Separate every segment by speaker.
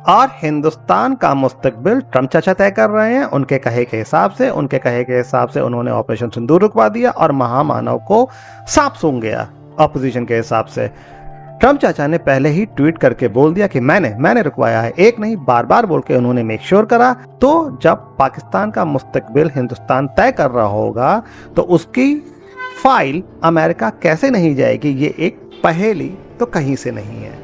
Speaker 1: और हिंदुस्तान का मुस्तकबिल ट्रम्प चाचा तय कर रहे हैं। उनके कहे के हिसाब से उन्होंने ऑपरेशन सिंदूर रुकवा दिया और महामानव को सांप सूंघ गया। अपोजिशन के हिसाब से ट्रम्प चाचा ने पहले ही ट्वीट करके बोल दिया कि मैंने रुकवाया है। एक नहीं, बार बार बोल के उन्होंने मेक श्योर करा। तो जब पाकिस्तान का मुस्तकबिल हिंदुस्तान तय कर रहा होगा तो उसकी फाइल अमेरिका कैसे नहीं जाएगी, ये एक पहेली तो कहीं से नहीं है।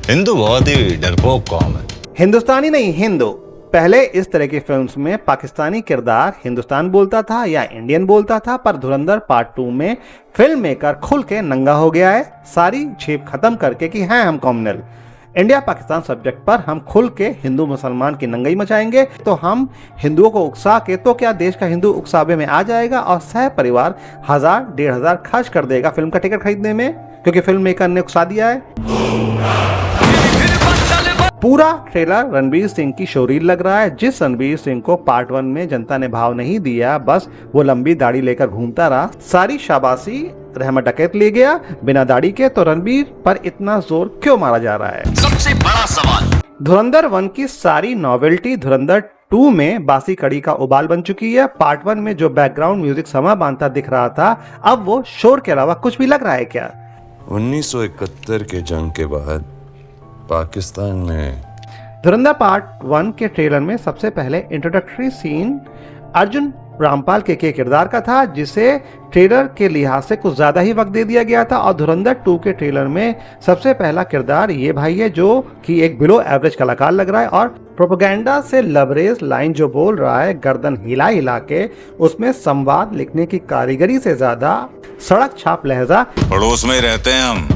Speaker 2: हिंदू बहुत ही डरपोक कौम है।
Speaker 1: हिंदुस्तानी नहीं, हिंदू। पहले इस तरह की फिल्म्स में पाकिस्तानी किरदार हिंदुस्तान बोलता था या इंडियन बोलता था, पर धुरंधर पार्ट 2 में फिल्म मेकर खुल के नंगा हो गया है, सारी झेप खत्म करके कि हैं हम कॉमनल। इंडिया पाकिस्तान सब्जेक्ट पर हम खुल के हिंदू मुसलमान की नंगाई मचाएंगे, तो हम हिंदुओं को उकसा के तो क्या देश का हिंदू उकसावे में आ जाएगा और सह परिवार 1000-1500 खर्च कर देगा फिल्म का टिकट खरीदने में, क्योंकि फिल्म मेकर ने उकसा दिया है। पूरा ट्रेलर रणवीर सिंह की शोरील लग रहा है। जिस रणवीर सिंह को पार्ट 1 में जनता ने भाव नहीं दिया, बस वो लंबी दाढ़ी लेकर घूमता रहा, सारी शाबाशी रहमत डकैत ले गया बिना दाढ़ी के। तो रणवीर पर इतना जोर क्यों मारा जा रहा है?
Speaker 2: सबसे बड़ा सवाल।
Speaker 1: धुरंधर 1 की सारी नॉवेल्टी धुरंधर 2 में बासी कड़ी का उबाल बन चुकी है। पार्ट 1 में जो बैकग्राउंड म्यूजिक समा बांधता दिख रहा था, अब वो शोर के अलावा कुछ भी लग रहा है क्या?
Speaker 3: 1971 के जंग के बाद पाकिस्तान में
Speaker 1: धुरंधर पार्ट 1 के ट्रेलर में सबसे पहले इंट्रोडक्टरी सीन अर्जुन रामपाल के किरदार का था, जिसे ट्रेलर के लिहाज से कुछ ज्यादा ही वक्त दे दिया गया था। और धुरंधर 2 के ट्रेलर में सबसे पहला किरदार ये भाई है, जो कि एक बिलो एवरेज कलाकार लग रहा है और प्रोपेगेंडा से लबरेज लाइन जो बोल रहा है गर्दन हिला हिला के, उसमें संवाद लिखने की कारीगरी से ज्यादा सड़क छाप लहजा
Speaker 2: पड़ोस में रहते हैं हम,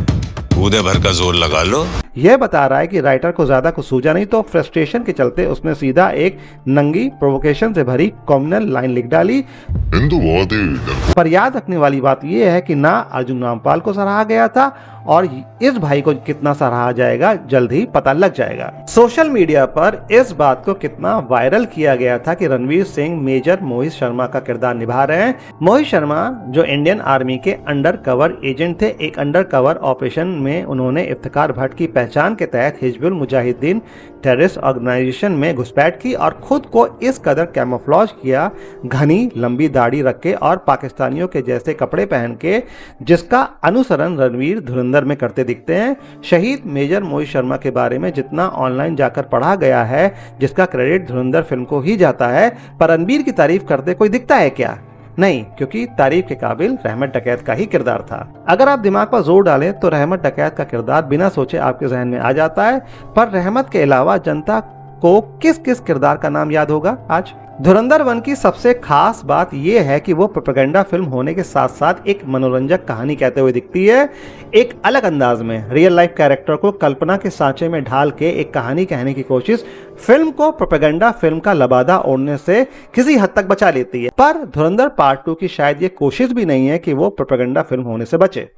Speaker 2: कूदे भर का जोर लगा लो।
Speaker 1: यह बता रहा है कि राइटर को ज्यादा कुछ सूझा नहीं, तो फ्रस्ट्रेशन के चलते उसने सीधा एक नंगी प्रोवोकेशन से भरी कॉम्युनल लाइन लिख डाली।
Speaker 4: हिंदू बहुत ही।
Speaker 1: पर याद रखने वाली बात यह है कि ना अर्जुन रामपाल को सराहा गया था और इस भाई को कितना सराहा जाएगा जल्द ही पता लग जाएगा। सोशल मीडिया पर इस बात को कितना वायरल किया गया था कि रणवीर सिंह मेजर मोहित शर्मा का किरदार निभा रहे हैं। मोहित शर्मा जो इंडियन आर्मी के अंडर कवर एजेंट थे, एक अंडर कवर ऑपरेशन में उन्होंने इफ्तिकार भट्ट की पहचान के तहत हिजबुल मुजाहिदीन टेररिस्ट ऑर्गेनाइजेशन में घुसपैठ की और खुद को इस कदर कैमोफ्लेज किया, घनी लंबी दाढ़ी रख के और पाकिस्तानियों के जैसे कपड़े पहन के, जिसका अनुसरण रणवीर धुरंधर में करते दिखते हैं। शहीद मेजर मोहित शर्मा के बारे में जितना ऑनलाइन जाकर पढ़ा गया है, जिसका क्रेडिट धुरंधर फिल्म को ही जाता है, पर रणवीर की तारीफ करते कोई दिखता है क्या? नहीं, क्योंकि तारीफ के काबिल रहमत डकैत का ही किरदार था। अगर आप दिमाग पर जोर डालें तो रहमत डकैत का किरदार बिना सोचे आपके जहन में आ जाता है, पर रहमत के अलावा जनता को किस किस किरदार का नाम याद होगा आज? धुरंधर 1 की सबसे खास बात यह है कि वो प्रोपेगेंडा फिल्म होने के साथ साथ एक मनोरंजक कहानी कहते हुए दिखती है। एक अलग अंदाज में रियल लाइफ कैरेक्टर को कल्पना के सांचे में ढाल के एक कहानी कहने की कोशिश फिल्म को प्रोपेगेंडा फिल्म का लबादा ओढ़ने से किसी हद तक बचा लेती है। पर धुरंधर पार्ट 2 की शायद ये कोशिश भी नहीं है कि वो प्रोपेगेंडा फिल्म होने से बचे।